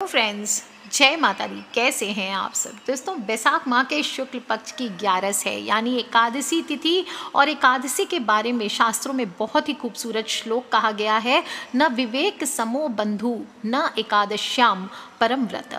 Friends, जय माता दी। कैसे हैं आप सब दोस्तों। बैसाख माह के शुक्ल पक्ष की 11 है यानी एकादशी तिथि। और एकादशी के बारे में शास्त्रों में बहुत ही खूबसूरत श्लोक कहा गया है। न विवेक समो बंधु न एकादश्याम परम व्रत,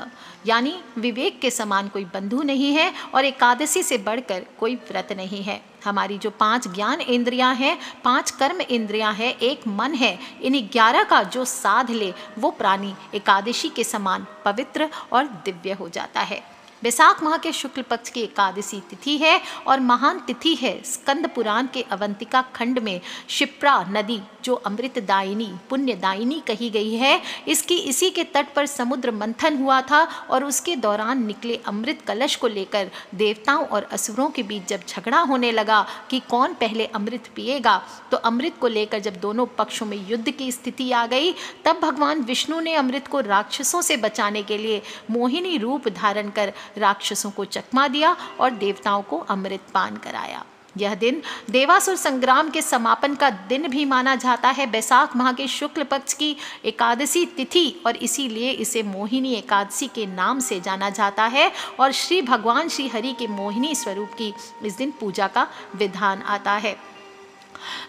यानी विवेक के समान कोई बंधु नहीं है और एकादशी से बढ़कर कोई व्रत नहीं है। हमारी जो 5 ज्ञान इंद्रियां हैं, 5 कर्म इंद्रियां हैं, एक मन है, इन 11 का जो साध ले वो प्राणी एकादशी के समान पवित्र और दिव्य हो जाता है। बैसाख माह के शुक्ल पक्ष की एकादशी तिथि है और महान तिथि है। स्कंद पुराण के अवंतिका खंड में शिप्रा नदी जो अमृतदायिनी पुण्यदायिनी कही गई है, इसकी इसी के तट पर समुद्र मंथन हुआ था और उसके दौरान निकले अमृत कलश को लेकर देवताओं और असुरों के बीच जब झगड़ा होने लगा कि कौन पहले अमृत पिएगा, तो अमृत को लेकर जब दोनों पक्षों में युद्ध की स्थिति आ गई, तब भगवान विष्णु ने अमृत को राक्षसों से बचाने के लिए मोहिनी रूप धारण कर राक्षसों को चकमा दिया और देवताओं को अमृत पान कराया। यह दिन देवासुर संग्राम के समापन का दिन भी माना जाता है। बैसाख माह के शुक्ल पक्ष की एकादशी तिथि और इसीलिए इसे मोहिनी एकादशी के नाम से जाना जाता है और श्री भगवान श्री हरि के मोहिनी स्वरूप की इस दिन पूजा का विधान आता है।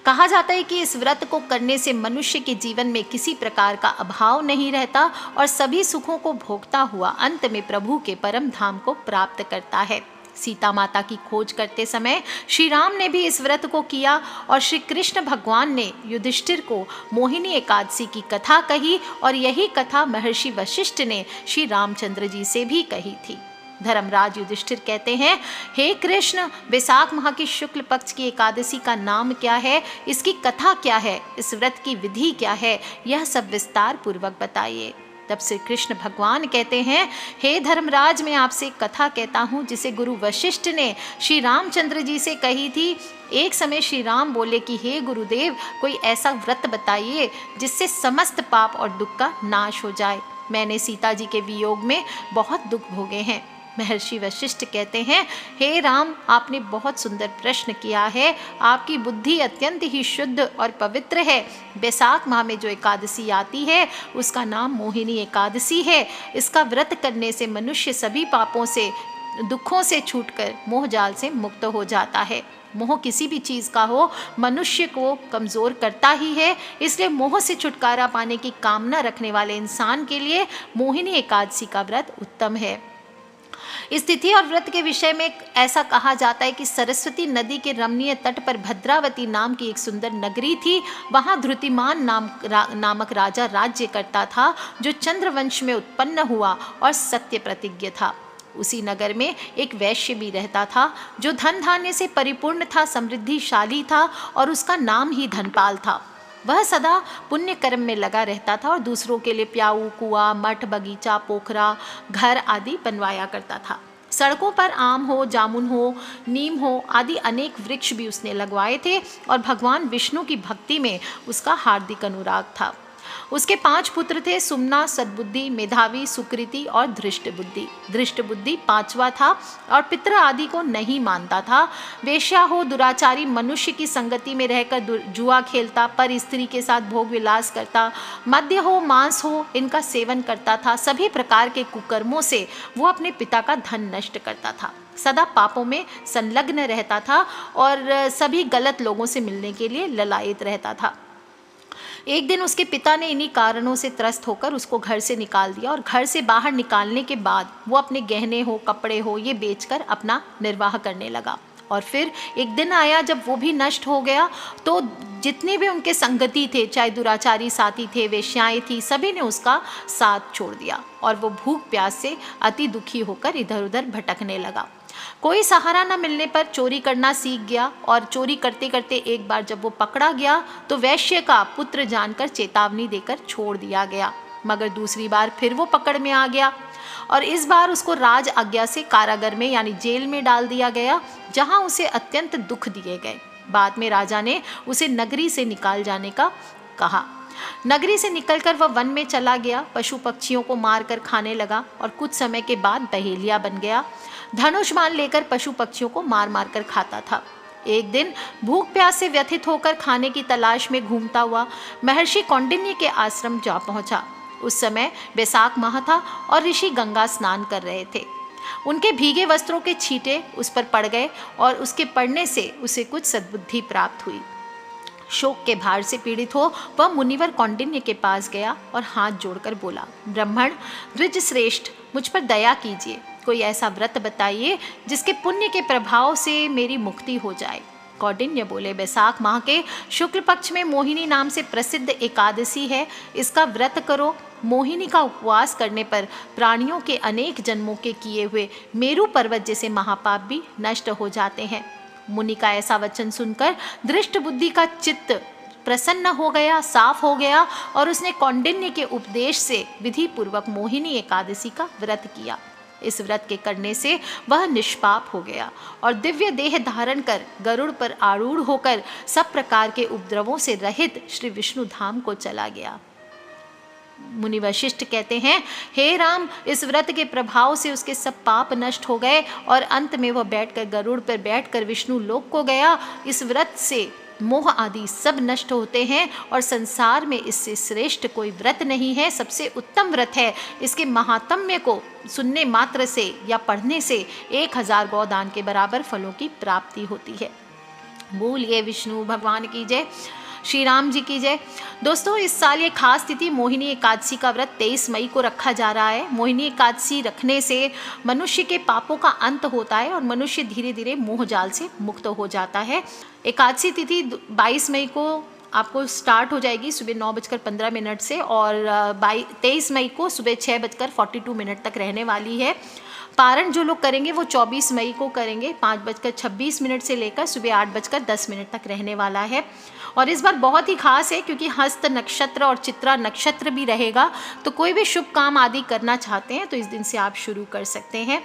कहा जाता है कि इस व्रत को करने से मनुष्य के जीवन में किसी प्रकार का अभाव नहीं रहता और सभी सुखों को भोगता हुआ अंत में प्रभु के परम धाम को प्राप्त करता है। सीता माता की खोज करते समय श्री राम ने भी इस व्रत को किया और श्री कृष्ण भगवान ने युधिष्ठिर को मोहिनी एकादशी की कथा कही और यही कथा महर्षि वशिष्ठ ने श्री रामचंद्र जी से भी कही थी। धर्मराज युधिष्ठिर कहते हैं, हे कृष्ण, बैसाख माह की शुक्ल पक्ष की एकादशी का नाम क्या है, इसकी कथा क्या है, इस व्रत की विधि क्या है, यह सब विस्तार पूर्वक बताइए। तब श्री कृष्ण भगवान कहते हैं, हे धर्मराज, मैं आपसे एक कथा कहता हूँ जिसे गुरु वशिष्ठ ने श्री रामचंद्र जी से कही थी। एक समय श्री राम बोले कि हे गुरुदेव, कोई ऐसा व्रत बताइए जिससे समस्त पाप और दुख का नाश हो जाए। मैंने सीता जी के वियोग में बहुत दुख भोगे हैं। महर्षि वशिष्ठ कहते हैं, हे राम, आपने बहुत सुंदर प्रश्न किया है। आपकी बुद्धि अत्यंत ही शुद्ध और पवित्र है। बैसाख माह में जो एकादशी आती है उसका नाम मोहिनी एकादशी है। इसका व्रत करने से मनुष्य सभी पापों से, दुखों से छूटकर मोह जाल से मुक्त हो जाता है। मोह किसी भी चीज़ का हो मनुष्य को कमज़ोर करता ही है, इसलिए मोह से छुटकारा पाने की कामना रखने वाले इंसान के लिए मोहिनी एकादशी का व्रत उत्तम है। इस तिथि और व्रत के विषय में ऐसा कहा जाता है कि सरस्वती नदी के रमणीय तट पर भद्रावती नाम की एक सुंदर नगरी थी। वहाँ धृतिमान नामक राजा राज्य करता था जो चंद्रवंश में उत्पन्न हुआ और सत्य प्रतिज्ञ था। उसी नगर में एक वैश्य भी रहता था जो धन धान्य से परिपूर्ण था, समृद्धिशाली था और उसका नाम ही धनपाल था। वह सदा पुण्य कर्म में लगा रहता था और दूसरों के लिए प्याऊ, कुआं, मठ, बगीचा, पोखरा, घर आदि बनवाया करता था। सड़कों पर आम हो, जामुन हो, नीम हो आदि अनेक वृक्ष भी उसने लगवाए थे और भगवान विष्णु की भक्ति में उसका हार्दिक अनुराग था। उसके 5 पुत्र थे, सुमना, सद्बुद्धि, मेधावी, सुकृति और धृष्ट बुद्धि। धृष्ट बुद्धि 5वां था और पितृ आदि को नहीं मानता था। वेश्या हो, दुराचारी मनुष्य की संगति में रहकर जुआ खेलता, पर स्त्री के साथ भोग विलास करता, मद्य हो, मांस हो, इनका सेवन करता था। सभी प्रकार के कुकर्मों से वो अपने पिता का धन नष्ट करता था। सदा पापों में संलग्न रहता था और सभी गलत लोगों से मिलने के लिए ललायत रहता था। एक दिन उसके पिता ने इन्हीं कारणों से त्रस्त होकर उसको घर से निकाल दिया और घर से बाहर निकालने के बाद वो अपने गहने हो, कपड़े हो, ये बेचकर अपना निर्वाह करने लगा। और फिर एक दिन आया जब वो भी नष्ट हो गया, तो जितने भी उनके संगति थे, चाहे दुराचारी साथी थे, वेश्याएं थी, सभी ने उसका साथ छोड़ दिया और वो भूख प्यास से अति दुखी होकर इधर उधर भटकने लगा। कोई सहारा न मिलने पर चोरी करना सीख गया और चोरी करते करते एक बार जब वो पकड़ा गया तो वैश्य का पुत्र जानकर चेतावनी देकर छोड़ दिया गया। मगर दूसरी बार फिर वो पकड़ में आ गया और इस बार उसको राज आज्ञा से कारागार में यानी जेल में डाल दिया गया, जहां उसे अत्यंत दुख दिए गए। बाद में राजा ने उसे नगरी से निकाल जाने का कहा। नगरी से निकलकर वह वन में चला गया, पशु पक्षियों को मारकर खाने लगा और कुछ समय के बाद बहेलिया बन गया। धनुष बाण लेकर पशु पक्षियों को मार मार कर खाता था। एक दिन भूख प्यास से व्यथित होकर खाने की तलाश में घूमता हुआ महर्षि कौंडिन्य के आश्रम जा पहुंचा। उस समय बैसाख माह था और ऋषि गंगा स्नान कर रहे थे। उनके भीगे वस्त्रों के छींटे उस पर पड़ गए और उसके पड़ने से उसे कुछ सद्बुद्धि प्राप्त हुई। शोक के भार से पीड़ित हो वह मुनिवर कौंडिन्य के पास गया और हाथ जोड़कर बोला, ब्राह्मण द्विज श्रेष्ठ, मुझ पर दया कीजिए, कोई ऐसा व्रत बताइए जिसके पुण्य के प्रभाव से मेरी मुक्ति हो जाए। कौंडिन्य बोले, बैसाख माह के शुक्ल पक्ष में मोहिनी नाम से प्रसिद्ध एकादशी है, इसका व्रत करो। मोहिनी का उपवास करने पर प्राणियों के अनेक जन्मों के किए हुए मेरु पर्वत जैसे महापाप भी नष्ट हो जाते हैं। मुनि का ऐसा वचन सुनकर दृष्ट बुद्धि का चित्त प्रसन्न हो गया, साफ हो गया और उसने कौंडिन्य के उपदेश से विधि पूर्वक मोहिनी एकादशी का व्रत किया। इस व्रत के करने से वह निष्पाप हो गया और दिव्य देह धारण कर गरुड़ पर आरूढ़ होकर सब प्रकार के उपद्रवों से रहित श्री विष्णु धाम को चला गया। मुनि वशिष्ठ कहते हैं, हे राम, इस व्रत के प्रभाव से उसके सब पाप नष्ट हो गए और अंत में वह बैठकर गरुड़ पर बैठकर विष्णु लोक को गया। इस व्रत से मोह आदि सब नष्ट होते हैं और संसार में इससे श्रेष्ठ कोई व्रत नहीं है, सबसे उत्तम व्रत है। इसके महात्म्य को सुनने मात्र से या पढ़ने से 1000 गौदान के बराबर फलों की प्राप्ति होती है। बोलिए विष्णु भगवान की जय, श्री राम जी की जय। दोस्तों, इस साल ये खास तिथि मोहिनी एकादशी का व्रत 23 मई को रखा जा रहा है। मोहिनी एकादशी रखने से मनुष्य के पापों का अंत होता है और मनुष्य धीरे धीरे मोह जाल से मुक्त हो जाता है। एकादशी तिथि 22 मई को आपको स्टार्ट हो जाएगी सुबह 9:15 से और 23 मई को सुबह 6:42 तक रहने वाली है। पारण जो लोग करेंगे वो 24 मई को करेंगे, 5:26 से लेकर सुबह 8:10 तक रहने वाला है। और इस बार बहुत ही खास है क्योंकि हस्त नक्षत्र और चित्रा नक्षत्र भी रहेगा, तो कोई भी शुभ काम आदि करना चाहते हैं तो इस दिन से आप शुरू कर सकते हैं।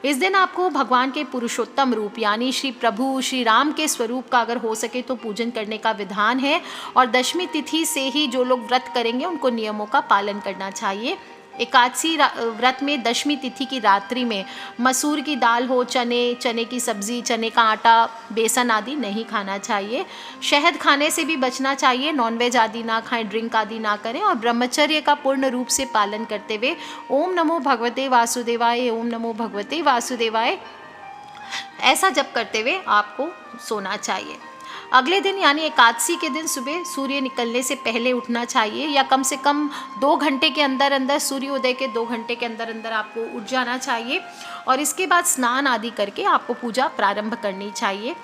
इस दिन आपको भगवान के पुरुषोत्तम रूप यानी श्री प्रभु श्री राम के स्वरूप का अगर हो सके तो पूजन करने का विधान है। और दशमी तिथि से ही जो लोग व्रत करेंगे उनको नियमों का पालन करना चाहिए। एकादशी व्रत में दशमी तिथि की रात्रि में मसूर की दाल हो, चने की सब्जी, चने का आटा, बेसन आदि नहीं खाना चाहिए। शहद खाने से भी बचना चाहिए, नॉनवेज आदि ना खाएं, ड्रिंक आदि ना करें और ब्रह्मचर्य का पूर्ण रूप से पालन करते हुए ओम नमो भगवते वासुदेवाय, ओम नमो भगवते वासुदेवाय ऐसा जप करते हुए आपको सोना चाहिए। अगले दिन यानी एकादशी के दिन सुबह सूर्य निकलने से पहले उठना चाहिए या कम से कम 2 घंटे के अंदर अंदर, सूर्योदय के 2 घंटे के अंदर अंदर आपको उठ जाना चाहिए और इसके बाद स्नान आदि करके आपको पूजा प्रारंभ करनी चाहिए।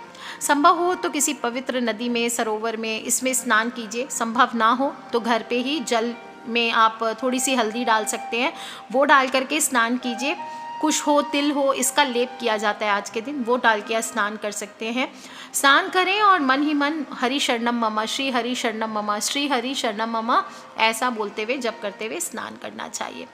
संभव हो तो किसी पवित्र नदी में, सरोवर में इसमें स्नान कीजिए। संभव ना हो तो घर पे ही जल में आप थोड़ी सी हल्दी डाल सकते हैं, वो डाल करके स्नान कीजिए। कुश हो, तिल हो, इसका लेप किया जाता है आज के दिन, वो डाल के स्नान कर सकते हैं। स्नान करें और मन ही मन हरि शरणम मम, श्री हरि शरणम मम, श्री हरि शरणम मम ऐसा बोलते हुए जप करते हुए स्नान करना चाहिए।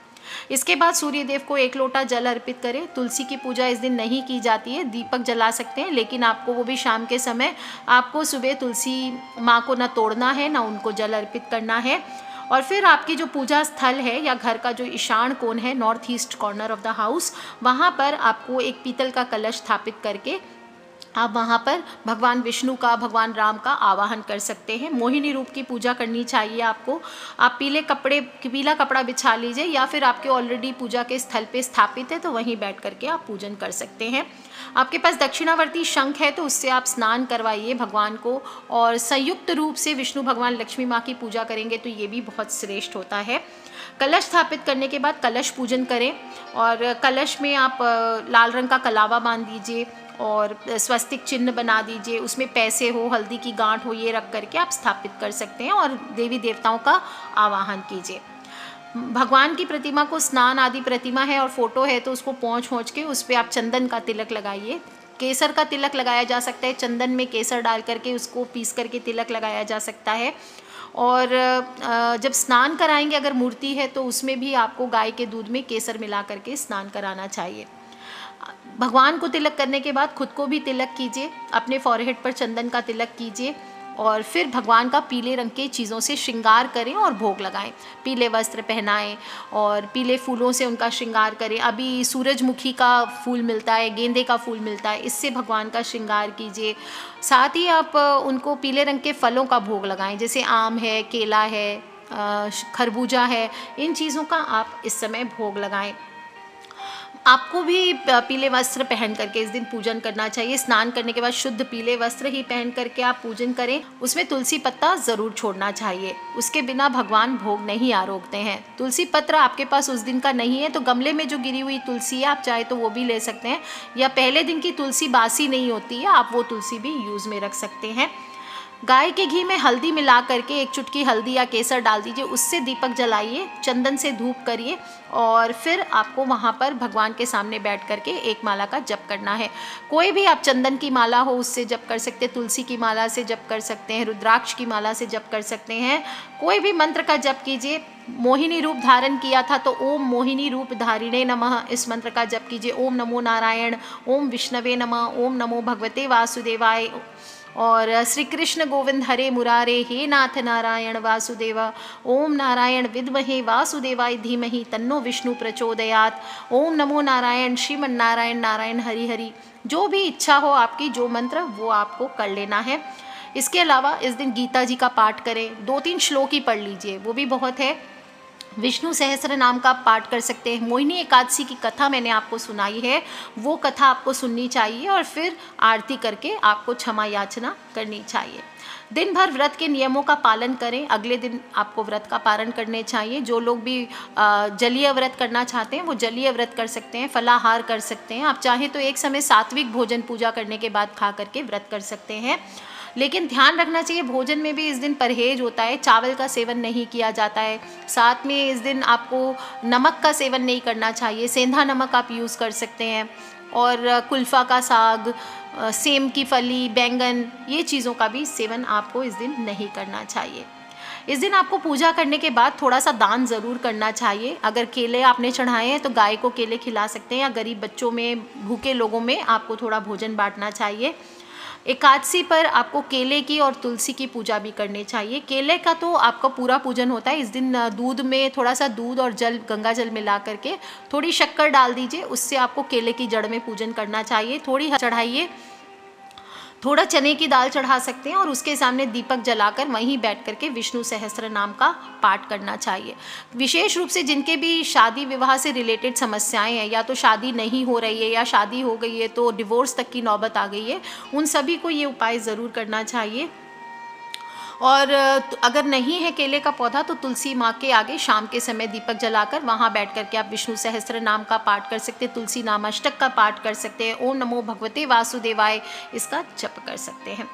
इसके बाद सूर्य देव को 1 लोटा जल अर्पित करें। तुलसी की पूजा इस दिन नहीं की जाती है, दीपक जला सकते हैं, लेकिन आपको वो भी शाम के समय आपको सुबह तुलसी माँ को न तोड़ना है, ना उनको जल अर्पित करना है। और फिर आपकी जो पूजा स्थल है या घर का जो ईशान कोण है, north east corner of the house, वहाँ पर आपको एक पीतल का कलश स्थापित करके आप वहाँ पर भगवान विष्णु का, भगवान राम का आवाहन कर सकते हैं। मोहिनी रूप की पूजा करनी चाहिए आपको। आप पीला कपड़ा बिछा लीजिए या फिर आपके ऑलरेडी पूजा के स्थल पे स्थापित है तो वहीं बैठ करके आप पूजन कर सकते हैं। आपके पास दक्षिणावर्ती शंख है तो उससे आप स्नान करवाइए भगवान को, और संयुक्त रूप से विष्णु भगवान लक्ष्मी माँ की पूजा करेंगे तो ये भी बहुत श्रेष्ठ होता है। कलश स्थापित करने के बाद कलश पूजन करें और कलश में आप लाल रंग का कलावा बांध दीजिए और स्वस्तिक चिन्ह बना दीजिए, उसमें पैसे हो, हल्दी की गांठ हो, ये रख करके आप स्थापित कर सकते हैं और देवी देवताओं का आवाहन कीजिए। भगवान की प्रतिमा को, स्नान आदि प्रतिमा है और फोटो है तो उसको पोंछ के उस पर आप चंदन का तिलक लगाइए। केसर का तिलक लगाया जा सकता है, चंदन में केसर डाल करके उसको पीस करके तिलक लगाया जा सकता है। और जब स्नान कराएंगे अगर मूर्ति है तो उसमें भी आपको गाय के दूध में केसर मिला करके स्नान कराना चाहिए। भगवान को तिलक करने के बाद खुद को भी तिलक कीजिए, अपने फॉरहेड पर चंदन का तिलक कीजिए और फिर भगवान का पीले रंग के चीज़ों से श्रृंगार करें और भोग लगाएं। पीले वस्त्र पहनाएं और पीले फूलों से उनका श्रृंगार करें। अभी सूरजमुखी का फूल मिलता है, गेंदे का फूल मिलता है, इससे भगवान का श्रृंगार कीजिए। साथ ही आप उनको पीले रंग के फलों का भोग लगाएं, जैसे आम है, केला है, खरबूजा है, इन चीज़ों का आप इस समय भोग लगाएं। आपको भी पीले वस्त्र पहन करके इस दिन पूजन करना चाहिए। स्नान करने के बाद शुद्ध पीले वस्त्र ही पहन करके आप पूजन करें। उसमें तुलसी पत्ता ज़रूर छोड़ना चाहिए, उसके बिना भगवान भोग नहीं आरोगते हैं। तुलसी पत्र आपके पास उस दिन का नहीं है तो गमले में जो गिरी हुई तुलसी है आप चाहे तो वो भी ले सकते हैं, या पहले दिन की तुलसी बासी नहीं होती है, आप वो तुलसी भी यूज़ में रख सकते हैं। गाय के घी में हल्दी मिला करके 1 चुटकी हल्दी या केसर डाल दीजिए, उससे दीपक जलाइए, चंदन से धूप करिए और फिर आपको वहाँ पर भगवान के सामने बैठ करके एक माला का जप करना है। कोई भी आप चंदन की माला हो उससे जप कर सकते हैं, तुलसी की माला से जप कर सकते हैं, रुद्राक्ष की माला से जप कर सकते हैं, कोई भी मंत्र का जप कीजिए। मोहिनी रूप धारण किया था तो ओम मोहिनी रूप धारिणे नमः इस मंत्र का जप कीजिए। ओम नमो नारायण, ओम विष्णवे नमः, ओम नमो भगवते वासुदेवाय, और श्री कृष्ण गोविंद हरे मुरारे, हे नाथ नारायण वासुदेव, ओम नारायण विद्महे वासुदेवाय धीमहि तन्नो विष्णु प्रचोदयात्, ओम नमो नारायण श्रीमन नारायण नारायण हरि हरि। जो भी इच्छा हो आपकी, जो मंत्र वो आपको कर लेना है। इसके अलावा इस दिन गीता जी का पाठ करें, 2-3 श्लोक ही पढ़ लीजिए, वो भी बहुत है। विष्णु सहस्त्र नाम का पाठ कर सकते हैं। मोहिनी एकादशी की कथा मैंने आपको सुनाई है, वो कथा आपको सुननी चाहिए और फिर आरती करके आपको क्षमा याचना करनी चाहिए। दिन भर व्रत के नियमों का पालन करें, अगले दिन आपको व्रत का पालन करने चाहिए। जो लोग भी जलीय व्रत करना चाहते हैं वो जलीय व्रत कर सकते हैं, फलाहार कर सकते हैं। आप चाहें तो एक समय सात्विक भोजन पूजा करने के बाद खा करके व्रत कर सकते हैं, लेकिन ध्यान रखना चाहिए भोजन में भी इस दिन परहेज होता है, चावल का सेवन नहीं किया जाता है। साथ में इस दिन आपको नमक का सेवन नहीं करना चाहिए, सेंधा नमक आप यूज़ कर सकते हैं, और कुल्फ़ा का साग, सेम की फली, बैंगन, ये चीज़ों का भी सेवन आपको इस दिन नहीं करना चाहिए। इस दिन आपको पूजा करने के बाद थोड़ा सा दान ज़रूर करना चाहिए। अगर केले आपने चढ़ाए हैं तो गाय को केले खिला सकते हैं, या गरीब बच्चों में, भूखे लोगों में आपको थोड़ा भोजन बांटना चाहिए। एकादशी पर आपको केले की और तुलसी की पूजा भी करनी चाहिए। केले का तो आपका पूरा पूजन होता है। इस दिन दूध में थोड़ा सा दूध और जल, गंगा जल मिला करके थोड़ी शक्कर डाल दीजिए, उससे आपको केले की जड़ में पूजन करना चाहिए। थोड़ी चढ़ाइए, थोड़ा चने की दाल चढ़ा सकते हैं और उसके सामने दीपक जलाकर वहीं बैठ करके विष्णु सहस्त्र नाम का पाठ करना चाहिए। विशेष रूप से जिनके भी शादी विवाह से रिलेटेड समस्याएं हैं, या तो शादी नहीं हो रही है या शादी हो गई है तो डिवोर्स तक की नौबत आ गई है, उन सभी को ये उपाय ज़रूर करना चाहिए। और अगर नहीं है केले का पौधा तो तुलसी माँ के आगे शाम के समय दीपक जलाकर वहाँ बैठ करके आप विष्णु सहस्त्र नाम का पाठ कर सकते हैं, तुलसी नाम अष्टक का पाठ कर सकते हैं, ओम नमो भगवते वासुदेवाय इसका जप कर सकते हैं।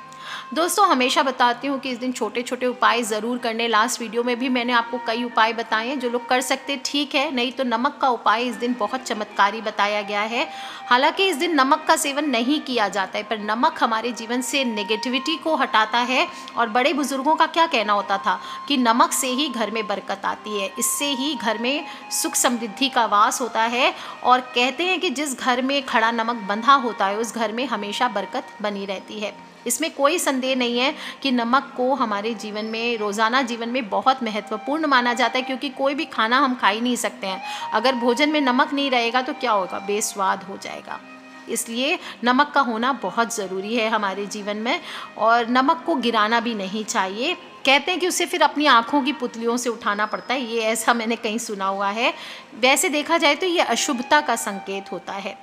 दोस्तों, हमेशा बताती हूँ कि इस दिन छोटे छोटे उपाय ज़रूर करने। लास्ट वीडियो में भी मैंने आपको कई उपाय बताए हैं, जो लोग कर सकते ठीक है, नहीं तो नमक का उपाय इस दिन बहुत चमत्कारी बताया गया है। हालांकि इस दिन नमक का सेवन नहीं किया जाता है, पर नमक हमारे जीवन से नेगेटिविटी को हटाता है। और बड़े बुजुर्गों का क्या कहना होता था कि नमक से ही घर में बरकत आती है, इससे ही घर में सुख समृद्धि का वास होता है। और कहते हैं कि जिस घर में खड़ा नमक बंधा होता है उस घर में हमेशा बरकत बनी रहती है। इसमें कोई संदेह नहीं है कि नमक को हमारे जीवन में, रोज़ाना जीवन में बहुत महत्वपूर्ण माना जाता है, क्योंकि कोई भी खाना हम खा ही नहीं सकते हैं अगर भोजन में नमक नहीं रहेगा तो क्या होगा, बेस्वाद हो जाएगा। इसलिए नमक का होना बहुत ज़रूरी है हमारे जीवन में, और नमक को गिराना भी नहीं चाहिए। कहते हैं कि उसे फिर अपनी आँखों की पुतलियों से उठाना पड़ता है, ये ऐसा मैंने कहीं सुना हुआ है। वैसे देखा जाए तो ये अशुभता का संकेत होता है।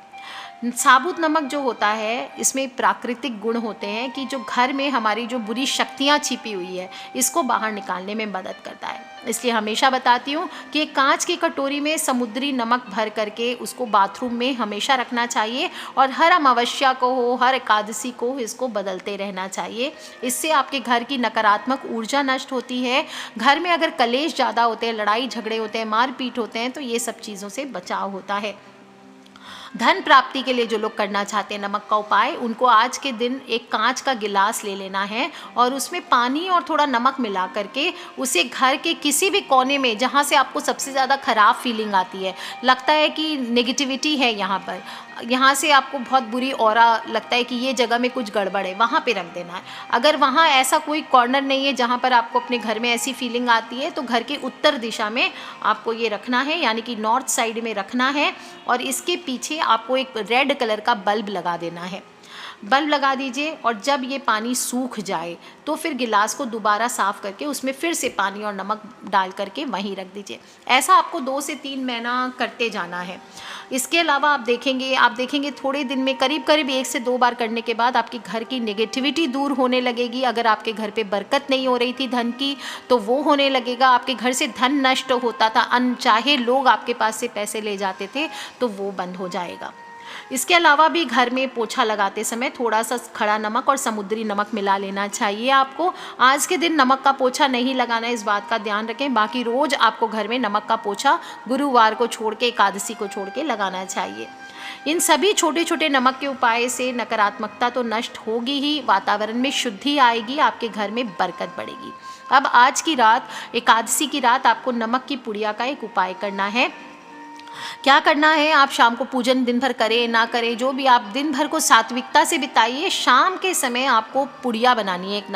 साबुत नमक जो होता है इसमें प्राकृतिक गुण होते हैं कि जो घर में हमारी जो बुरी शक्तियाँ छिपी हुई है इसको बाहर निकालने में मदद करता है। इसलिए हमेशा बताती हूँ कि एक कांच की कटोरी में समुद्री नमक भर करके उसको बाथरूम में हमेशा रखना चाहिए, और हर अमावस्या को हो, हर एकादशी को इसको बदलते रहना चाहिए। इससे आपके घर की नकारात्मक ऊर्जा नष्ट होती है। घर में अगर कलेश ज़्यादा होते हैं, लड़ाई झगड़े होते हैं, मारपीट होते हैं, तो ये सब चीज़ों से बचाव होता है। धन प्राप्ति के लिए जो लोग करना चाहते हैं नमक का उपाय, उनको आज के दिन एक कांच का गिलास ले लेना है और उसमें पानी और थोड़ा नमक मिला करके उसे घर के किसी भी कोने में, जहाँ से आपको सबसे ज़्यादा ख़राब फीलिंग आती है, लगता है कि नेगेटिविटी है यहाँ पर, यहाँ से आपको बहुत बुरी ऑरा लगता है कि ये जगह में कुछ गड़बड़ है, वहाँ पे रख देना है। अगर वहाँ ऐसा कोई कॉर्नर नहीं है जहाँ पर आपको अपने घर में ऐसी फीलिंग आती है, तो घर के उत्तर दिशा में आपको ये रखना है, यानी कि नॉर्थ साइड में रखना है, और इसके पीछे आपको एक रेड कलर का बल्ब लगा देना है। बल्ब लगा दीजिए और जब ये पानी सूख जाए तो फिर गिलास को दोबारा साफ़ करके उसमें फिर से पानी और नमक डाल करके वहीं रख दीजिए। ऐसा आपको 2 से 3 महीना करते जाना है। इसके अलावा आप देखेंगे थोड़े दिन में करीब करीब 1 से 2 बार करने के बाद आपके घर की नेगेटिविटी दूर होने लगेगी। अगर आपके घर पे बरकत नहीं हो रही थी धन की तो वो होने लगेगा। आपके घर से धन नष्ट होता था, अनचाहे लोग आपके पास से पैसे ले जाते थे, तो वो बंद हो जाएगा। इसके अलावा भी घर में पोछा लगाते समय थोड़ा सा खड़ा नमक और समुद्री नमक मिला लेना चाहिए आपको। आज के दिन नमक का पोछा नहीं लगाना, इस बात का ध्यान रखें। बाकी रोज़ आपको घर में नमक का पोछा गुरुवार को छोड़ के, एकादशी को छोड़ के लगाना चाहिए। इन सभी छोटे छोटे नमक के उपाय से नकारात्मकता तो नष्ट होगी ही, वातावरण में शुद्धि आएगी, आपके घर में बरकत बढ़ेगी। अब आज की रात, एकादशी की रात, आपको नमक की पुड़िया का एक उपाय करना है। क्या करना है, आप शाम को पूजन दिन भर करें ना करें, जो भी आप दिन भर को सात्विकता से बिताइए। शाम के समय आपको पुड़िया बनानी है, एक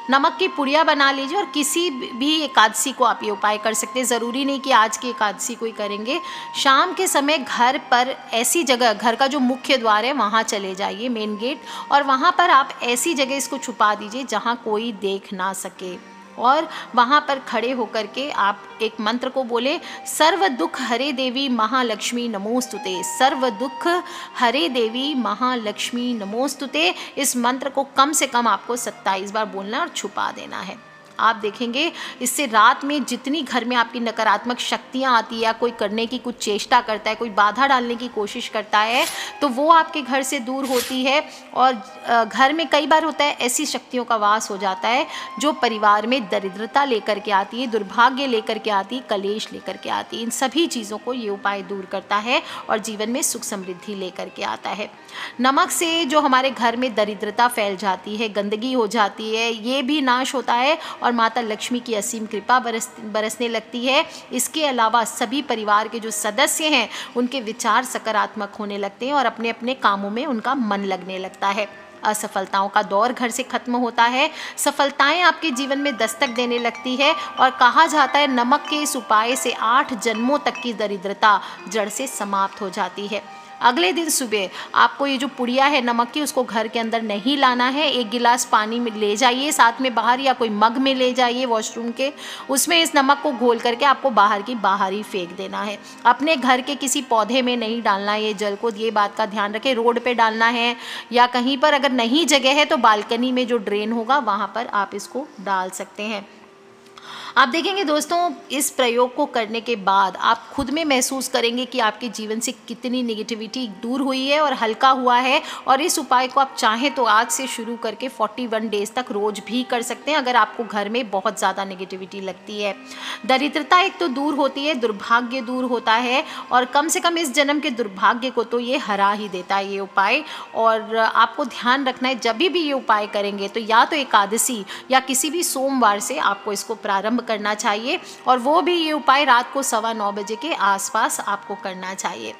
नमक की पुड़िया बना लीजिए। और किसी भी एकादशी को आप ये उपाय कर सकते हैं, ज़रूरी नहीं कि आज की एकादशी को ही करेंगे। शाम के समय घर पर ऐसी जगह, घर का जो मुख्य द्वार है वहाँ चले जाइए, मेन गेट, और वहाँ पर आप ऐसी जगह इसको छुपा दीजिए जहाँ कोई देख ना सके। और वहाँ पर खड़े होकर के आप एक मंत्र को बोले, सर्व दुख हरे देवी महालक्ष्मी नमोस्तुते, सर्व दुख हरे देवी महालक्ष्मी नमोस्तुते। इस मंत्र को कम से कम आपको 27 बार बोलना है और छुपा देना है। आप देखेंगे इससे रात में जितनी घर में आपकी नकारात्मक शक्तियाँ आती है, या कोई करने की कुछ चेष्टा करता है, कोई बाधा डालने की कोशिश करता है, तो वो आपके घर से दूर होती है। और घर में कई बार होता है ऐसी शक्तियों का वास हो जाता है जो परिवार में दरिद्रता लेकर के आती है, दुर्भाग्य लेकर के आती है, कलेश लेकर के आती है। इन सभी चीज़ों को ये उपाय दूर करता है और जीवन में सुख समृद्धि लेकर के आता है। नमक से जो हमारे घर में दरिद्रता फैल जाती है, गंदगी हो जाती है, ये भी नाश होता है और माता लक्ष्मी की असीम कृपा बरसने लगती है। इसके अलावा सभी परिवार के जो सदस्य हैं उनके विचार सकारात्मक होने लगते हैं और अपने अपने कामों में उनका मन लगने लगता है। असफलताओं का दौर घर से खत्म होता है, सफलताएं आपके जीवन में दस्तक देने लगती है। और कहा जाता है नमक के इस उपाय से 8 जन्मों तक की दरिद्रता जड़ से समाप्त हो जाती है। अगले दिन सुबह आपको ये जो पुड़िया है नमक की, उसको घर के अंदर नहीं लाना है। 1 गिलास पानी में ले जाइए साथ में बाहर, या कोई मग में ले जाइए वॉशरूम के, उसमें इस नमक को घोल करके आपको बाहर ही फेंक देना है। अपने घर के किसी पौधे में नहीं डालना है ये जल को, ये बात का ध्यान रखें। रोड पे डालना है या कहीं पर अगर नहीं जगह है तो बालकनी में जो ड्रेन होगा वहाँ पर आप इसको डाल सकते हैं। आप देखेंगे दोस्तों, इस प्रयोग को करने के बाद आप खुद में महसूस करेंगे कि आपके जीवन से कितनी नेगेटिविटी दूर हुई है और हल्का हुआ है। और इस उपाय को आप चाहें तो आज से शुरू करके 41 डेज तक रोज भी कर सकते हैं, अगर आपको घर में बहुत ज़्यादा नेगेटिविटी लगती है। दरिद्रता एक तो दूर होती है, दुर्भाग्य दूर होता है, और कम से कम इस जन्म के दुर्भाग्य को तो ये हरा ही देता है ये उपाय। और आपको ध्यान रखना है, जब भी ये उपाय करेंगे तो या तो एकादशी या किसी भी सोमवार से आपको इसको प्रारंभ करना चाहिए, और वो भी ये उपाय रात को 9:15 बजे के आसपास आपको करना चाहिए।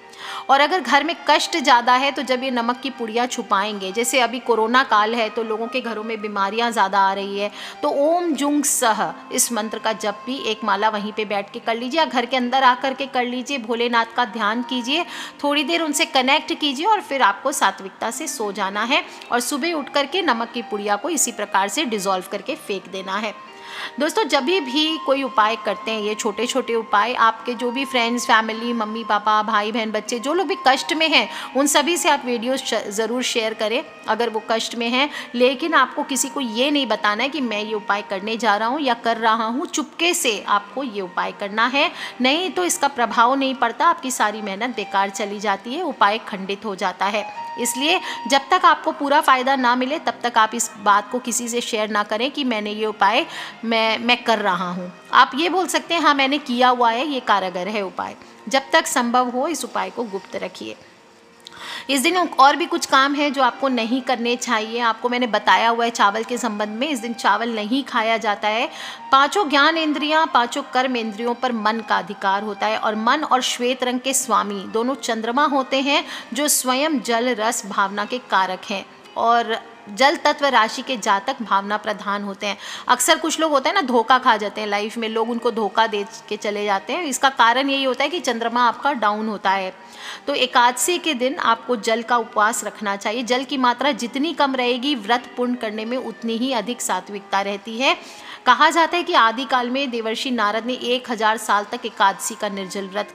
और अगर घर में कष्ट ज़्यादा है तो जब ये नमक की पुड़िया छुपाएंगे, जैसे अभी कोरोना काल है तो लोगों के घरों में बीमारियां ज़्यादा आ रही है, तो ओम जुंग सह इस मंत्र का जप भी एक माला वहीं पे बैठ के कर लीजिए, या घर के अंदर आकर के कर लीजिए। भोलेनाथ का ध्यान कीजिए, थोड़ी देर उनसे कनेक्ट कीजिए, और फिर आपको सात्विकता से सो जाना है। और सुबह उठ करके नमक की पुड़िया को इसी प्रकार से डिज़ोल्व करके फेंक देना है। दोस्तों, जब भी कोई उपाय करते हैं, ये छोटे छोटे उपाय, आपके जो भी फ्रेंड्स, फैमिली, मम्मी पापा, भाई बहन, बच्चे, जो लोग भी कष्ट में हैं, उन सभी से आप वीडियो ज़रूर शेयर करें अगर वो कष्ट में हैं। लेकिन आपको किसी को ये नहीं बताना है कि मैं ये उपाय करने जा रहा हूँ या कर रहा हूँ। चुपके से आपको ये उपाय करना है, नहीं तो इसका प्रभाव नहीं पड़ता, आपकी सारी मेहनत बेकार चली जाती है, उपाय खंडित हो जाता है। इसलिए जब तक आपको पूरा फ़ायदा ना मिले तब तक आप इस बात को किसी से शेयर ना करें कि मैंने ये उपाय मैं कर रहा हूँ। आप ये बोल सकते हैं हाँ मैंने किया हुआ है, ये कारगर है उपाय। जब तक संभव हो इस उपाय को गुप्त रखिए। इस दिन और भी कुछ काम है जो आपको नहीं करने चाहिए। आपको मैंने बताया हुआ है चावल के संबंध में, इस दिन चावल नहीं खाया जाता है। 5 ज्ञान इंद्रियां, 5 कर्म इंद्रियों पर मन का अधिकार होता है, और मन और श्वेत रंग के स्वामी दोनों चंद्रमा होते हैं, जो स्वयं जल रस भावना के कारक हैं। और जल तत्व राशि के जातक भावना प्रधान होते हैं। अक्सर कुछ लोग होते हैं ना, धोखा खा जाते हैं लाइफ में, लोग उनको धोखा दे के चले जाते हैं। इसका कारण यही होता है कि चंद्रमा आपका डाउन होता है। तो एकादशी के दिन आपको जल का उपवास रखना चाहिए। जल की मात्रा जितनी कम रहेगी, व्रत पूर्ण करने में उतनी ही अधिक सात्विकता रहती है। कहा जाता है कि आदिकाल में देवर्षि नारद ने 1000 साल तक एकादशी का निर्जल व्रत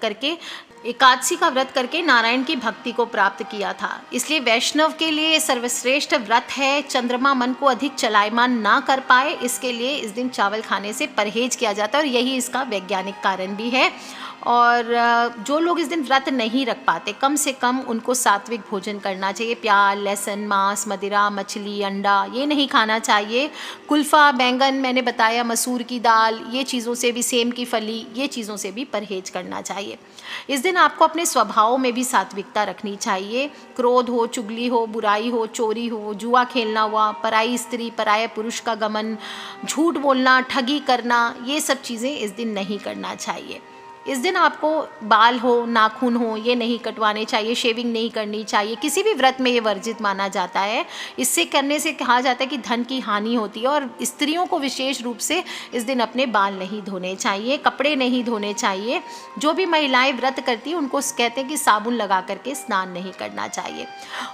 करके नारायण की भक्ति को प्राप्त किया था। इसलिए वैष्णव के लिए सर्वश्रेष्ठ व्रत है। चंद्रमा मन को अधिक चलायमान ना कर पाए, इसके लिए इस दिन चावल खाने से परहेज किया जाता है, और यही इसका वैज्ञानिक कारण भी है। और जो लोग इस दिन व्रत नहीं रख पाते, कम से कम उनको सात्विक भोजन करना चाहिए। प्याज, लहसुन, मांस, मदिरा, मछली, अंडा ये नहीं खाना चाहिए। कुल्फ़ा, बैंगन मैंने बताया, मसूर की दाल, ये चीज़ों से भी, सेम की फली, ये चीज़ों से भी परहेज करना चाहिए। इस दिन आपको अपने स्वभाव में भी सात्विकता रखनी चाहिए। क्रोध हो, चुगली हो, बुराई हो, चोरी हो, जुआ खेलना हुआ, पराई स्त्री, पराये पुरुष का गमन, झूठ बोलना, ठगी करना, ये सब चीज़ें इस दिन नहीं करना चाहिए। इस दिन आपको बाल हो, नाखून हो, ये नहीं कटवाने चाहिए, शेविंग नहीं करनी चाहिए। किसी भी व्रत में ये वर्जित माना जाता है। इससे करने से कहा जाता है कि धन की हानि होती है। और स्त्रियों को विशेष रूप से इस दिन अपने बाल नहीं धोने चाहिए, कपड़े नहीं धोने चाहिए। जो भी महिलाएं व्रत करती हैं उनको कहते हैं कि साबुन लगा करके स्नान नहीं करना चाहिए।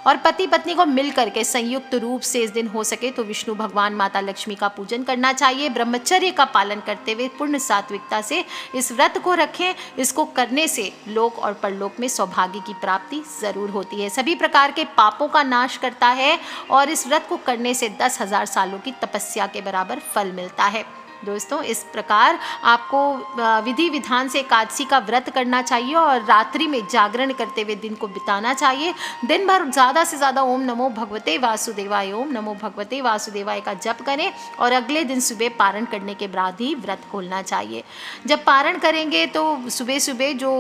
और पति पत्नी को मिल करके संयुक्त रूप से इस दिन हो सके तो विष्णु भगवान, माता लक्ष्मी का पूजन करना चाहिए। ब्रह्मचर्य का पालन करते हुए पूर्ण सात्विकता से इस व्रत को रखें। इसको करने से लोक और परलोक में सौभाग्य की प्राप्ति जरूर होती है। सभी प्रकार के पापों का नाश करता है, और इस व्रत को करने से 10,000 सालों की तपस्या के बराबर फल मिलता है। दोस्तों, इस प्रकार आपको विधि विधान से एकादशी का व्रत करना चाहिए, और रात्रि में जागरण करते हुए दिन को बिताना चाहिए। दिन भर ज़्यादा से ज़्यादा ओम नमो भगवते वासुदेवाय, ओम नमो भगवते वासुदेवाय का जप करें, और अगले दिन सुबह पारण करने के बाद ही व्रत खोलना चाहिए। जब पारण करेंगे तो सुबह सुबह जो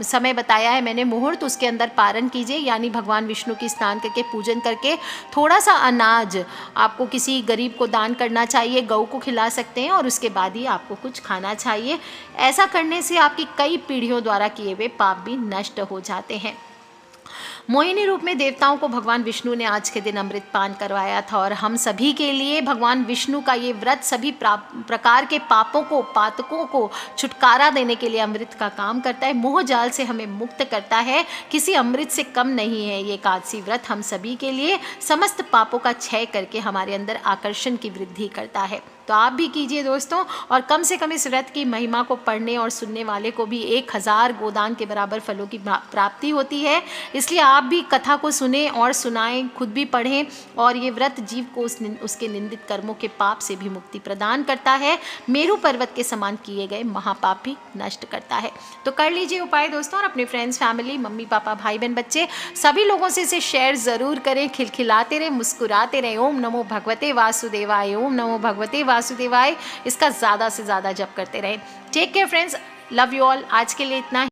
समय बताया है मैंने, मुहूर्त, उसके अंदर पारण कीजिए। यानी भगवान विष्णु की स्नान करके पूजन करके थोड़ा सा अनाज आपको किसी गरीब को दान करना चाहिए, गऊ को खिला सकते हैं, और उसके बाद ही आपको कुछ खाना चाहिए। ऐसा करने से आपकी कई पीढ़ियों द्वारा किए हुए पाप भी नष्ट हो जाते हैं। मोहिनी रूप में देवताओं को भगवान विष्णु ने आज के दिन अमृत पान करवाया था, और हम सभी के लिए भगवान विष्णु का ये व्रत सभी प्रकार के पातकों को छुटकारा देने के लिए अमृत का काम करता है। मोह जाल से हमें मुक्त करता है। किसी अमृत से कम नहीं है ये एकादशी व्रत हम सभी के लिए। समस्त पापों का क्षय करके हमारे अंदर आकर्षण की वृद्धि करता है। तो आप भी कीजिए दोस्तों, और कम से कम इस व्रत की महिमा को पढ़ने और सुनने वाले को भी 1000 गोदान के बराबर फलों की प्राप्ति होती है। इसलिए आप भी कथा को सुने और सुनाएं, खुद भी पढ़ें, और ये व्रत जीव को उसके निंदित कर्मों के पाप से भी मुक्ति प्रदान करता है। मेरू पर्वत के समान किए गए महापाप भी नष्ट करता है। तो कर लीजिए उपाय दोस्तों, और अपने फ्रेंड्स, फैमिली, मम्मी पापा, भाई बहन, बच्चे, सभी लोगों से इसे शेयर ज़रूर करें। खिलखिलाते रहें, मुस्कुराते रहें। ओम नमो भगवते वासुदेवाय, ओम नमो भगवते वासुदेवाय, इसका ज़्यादा से ज़्यादा जप करते रहें। Take care friends, love you all. आज के लिए इतना ही।